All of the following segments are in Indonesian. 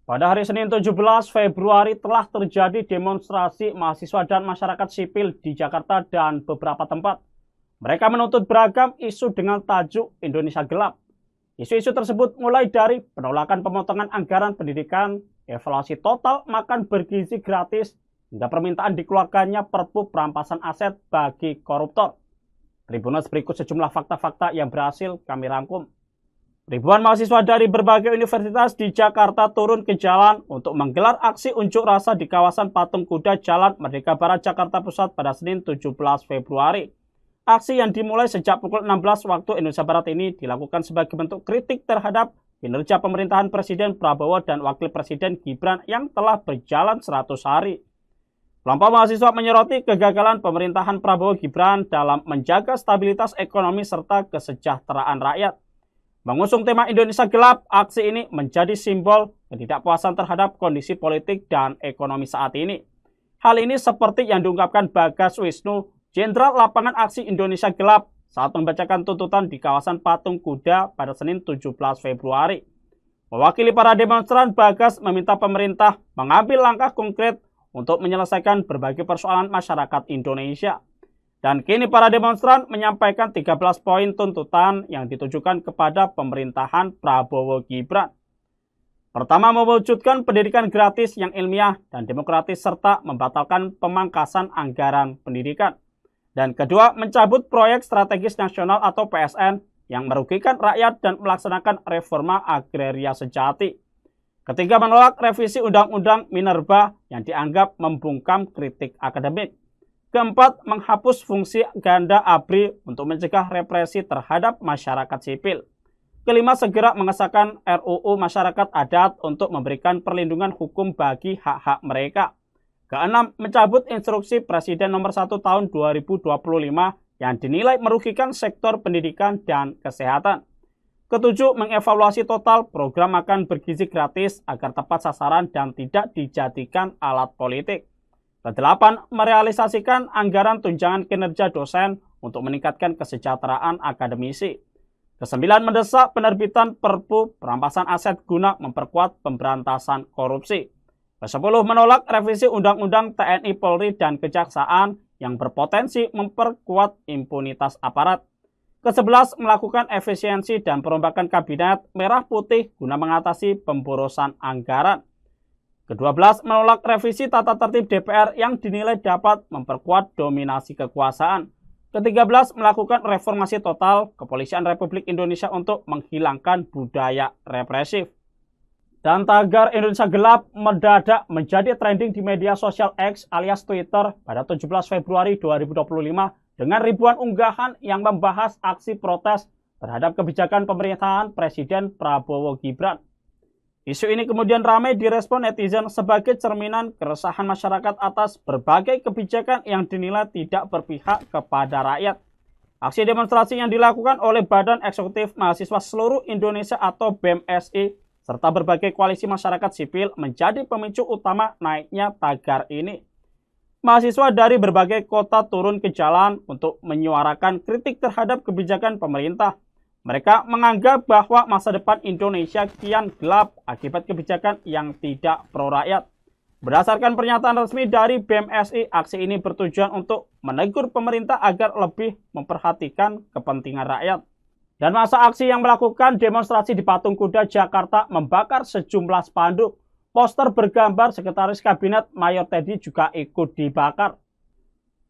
Pada hari Senin 17 Februari telah terjadi demonstrasi mahasiswa dan masyarakat sipil di Jakarta dan beberapa tempat. Mereka menuntut beragam isu dengan tajuk Indonesia Gelap. Isu-isu tersebut mulai dari penolakan pemotongan anggaran pendidikan, evaluasi total makan bergizi gratis, hingga permintaan dikeluarkannya Perpu perampasan aset bagi koruptor. Tribunnews berikut sejumlah fakta-fakta yang berhasil kami rangkum. Ribuan mahasiswa dari berbagai universitas di Jakarta turun ke jalan untuk menggelar aksi unjuk rasa di kawasan Patung Kuda Jalan Merdeka Barat, Jakarta Pusat pada Senin 17 Februari. Aksi yang dimulai sejak pukul 16 waktu Indonesia Barat ini dilakukan sebagai bentuk kritik terhadap kinerja pemerintahan Presiden Prabowo dan Wakil Presiden Gibran yang telah berjalan 100 hari. Kelompok mahasiswa menyoroti kegagalan pemerintahan Prabowo Gibran dalam menjaga stabilitas ekonomi serta kesejahteraan rakyat. Mengusung tema Indonesia Gelap, aksi ini menjadi simbol ketidakpuasan terhadap kondisi politik dan ekonomi saat ini. Hal ini seperti yang diungkapkan Bagas Wisnu, Jenderal Lapangan Aksi Indonesia Gelap, saat membacakan tuntutan di kawasan Patung Kuda pada Senin 17 Februari. Mewakili para demonstran, Bagas meminta pemerintah mengambil langkah konkret untuk menyelesaikan berbagai persoalan masyarakat Indonesia. Dan kini para demonstran menyampaikan 13 poin tuntutan yang ditujukan kepada pemerintahan Prabowo Gibran. Pertama, mewujudkan pendidikan gratis yang ilmiah dan demokratis serta membatalkan pemangkasan anggaran pendidikan. Dan kedua, mencabut proyek strategis nasional atau PSN yang merugikan rakyat dan melaksanakan reforma agraria sejati. Ketiga, menolak revisi Undang-Undang Minerba yang dianggap membungkam kritik akademik. Keempat, menghapus fungsi ganda ABRI untuk mencegah represi terhadap masyarakat sipil. Kelima, segera mengesahkan RUU Masyarakat Adat untuk memberikan perlindungan hukum bagi hak-hak mereka. Keenam, mencabut instruksi Presiden nomor 1 tahun 2025 yang dinilai merugikan sektor pendidikan dan kesehatan. Ketujuh, mengevaluasi total program makan bergizi gratis agar tepat sasaran dan tidak dijadikan alat politik. Kedelapan, merealisasikan anggaran tunjangan kinerja dosen untuk meningkatkan kesejahteraan akademisi. Kesembilan, mendesak penerbitan Perpu perampasan aset guna memperkuat pemberantasan korupsi. Kesepuluh, menolak revisi Undang-Undang TNI Polri dan Kejaksaan yang berpotensi memperkuat impunitas aparat. Kesebelas, melakukan efisiensi dan perombakan kabinet merah putih guna mengatasi pemborosan anggaran. Ke-12, menolak revisi tata tertib DPR yang dinilai dapat memperkuat dominasi kekuasaan. Ke-13, melakukan reformasi total Kepolisian Republik Indonesia untuk menghilangkan budaya represif. Dan tagar Indonesia Gelap mendadak menjadi trending di media sosial X alias Twitter pada 17 Februari 2025 dengan ribuan unggahan yang membahas aksi protes terhadap kebijakan pemerintahan Presiden Prabowo Gibran. Isu ini kemudian ramai direspon netizen sebagai cerminan keresahan masyarakat atas berbagai kebijakan yang dinilai tidak berpihak kepada rakyat. Aksi demonstrasi yang dilakukan oleh Badan Eksekutif Mahasiswa Seluruh Indonesia atau BEMSI serta berbagai koalisi masyarakat sipil menjadi pemicu utama naiknya tagar ini. Mahasiswa dari berbagai kota turun ke jalan untuk menyuarakan kritik terhadap kebijakan pemerintah. Mereka menganggap bahwa masa depan Indonesia kian gelap akibat kebijakan yang tidak pro rakyat. Berdasarkan pernyataan resmi dari BEMSI, aksi ini bertujuan untuk menegur pemerintah agar lebih memperhatikan kepentingan rakyat. Dan masa aksi yang melakukan demonstrasi di Patung Kuda Jakarta membakar sejumlah spanduk. Poster bergambar Sekretaris Kabinet Mayor Teddy juga ikut dibakar.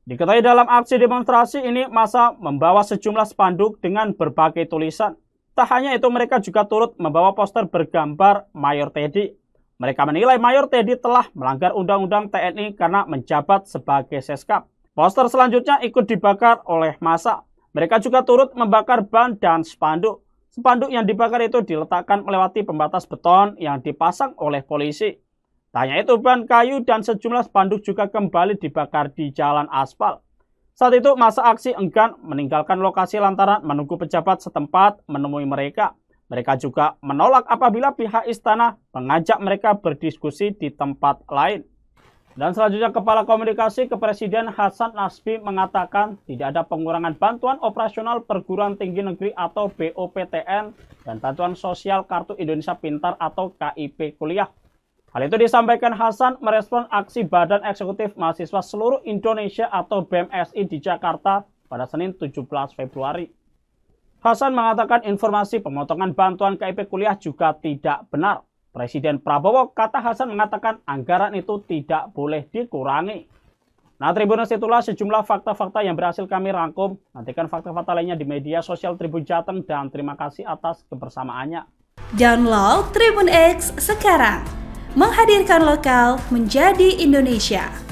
Diketahui dalam aksi demonstrasi ini, massa membawa sejumlah spanduk dengan berbagai tulisan. Tak hanya itu, mereka juga turut membawa poster bergambar Mayor Teddy. Mereka menilai Mayor Teddy telah melanggar Undang-Undang TNI karena menjabat sebagai Seskap. Poster selanjutnya ikut dibakar oleh massa. Mereka juga turut membakar ban dan spanduk. Spanduk yang dibakar itu diletakkan melewati pembatas beton yang dipasang oleh polisi. Hanya itu, ban kayu dan sejumlah spanduk juga kembali dibakar di jalan aspal. Saat itu, massa aksi enggan meninggalkan lokasi lantaran menunggu pejabat setempat menemui mereka. Mereka juga menolak apabila pihak istana mengajak mereka berdiskusi di tempat lain. Dan selanjutnya, Kepala Komunikasi Kepresiden Hasan Nasbi mengatakan tidak ada pengurangan bantuan operasional perguruan tinggi negeri atau BOPTN dan bantuan sosial Kartu Indonesia Pintar atau KIP kuliah. Hal itu disampaikan Hasan merespon aksi Badan Eksekutif Mahasiswa Seluruh Indonesia atau BMSI di Jakarta pada Senin 17 Februari. Hasan mengatakan informasi pemotongan bantuan KIP kuliah juga tidak benar. Presiden Prabowo, kata Hasan, mengatakan anggaran itu tidak boleh dikurangi. Nah, Tribuners, itulah sejumlah fakta-fakta yang berhasil kami rangkum. Nantikan fakta-fakta lainnya di media sosial Tribun Jateng dan terima kasih atas kebersamaannya. Download Tribun X sekarang. Menghadirkan lokal menjadi Indonesia.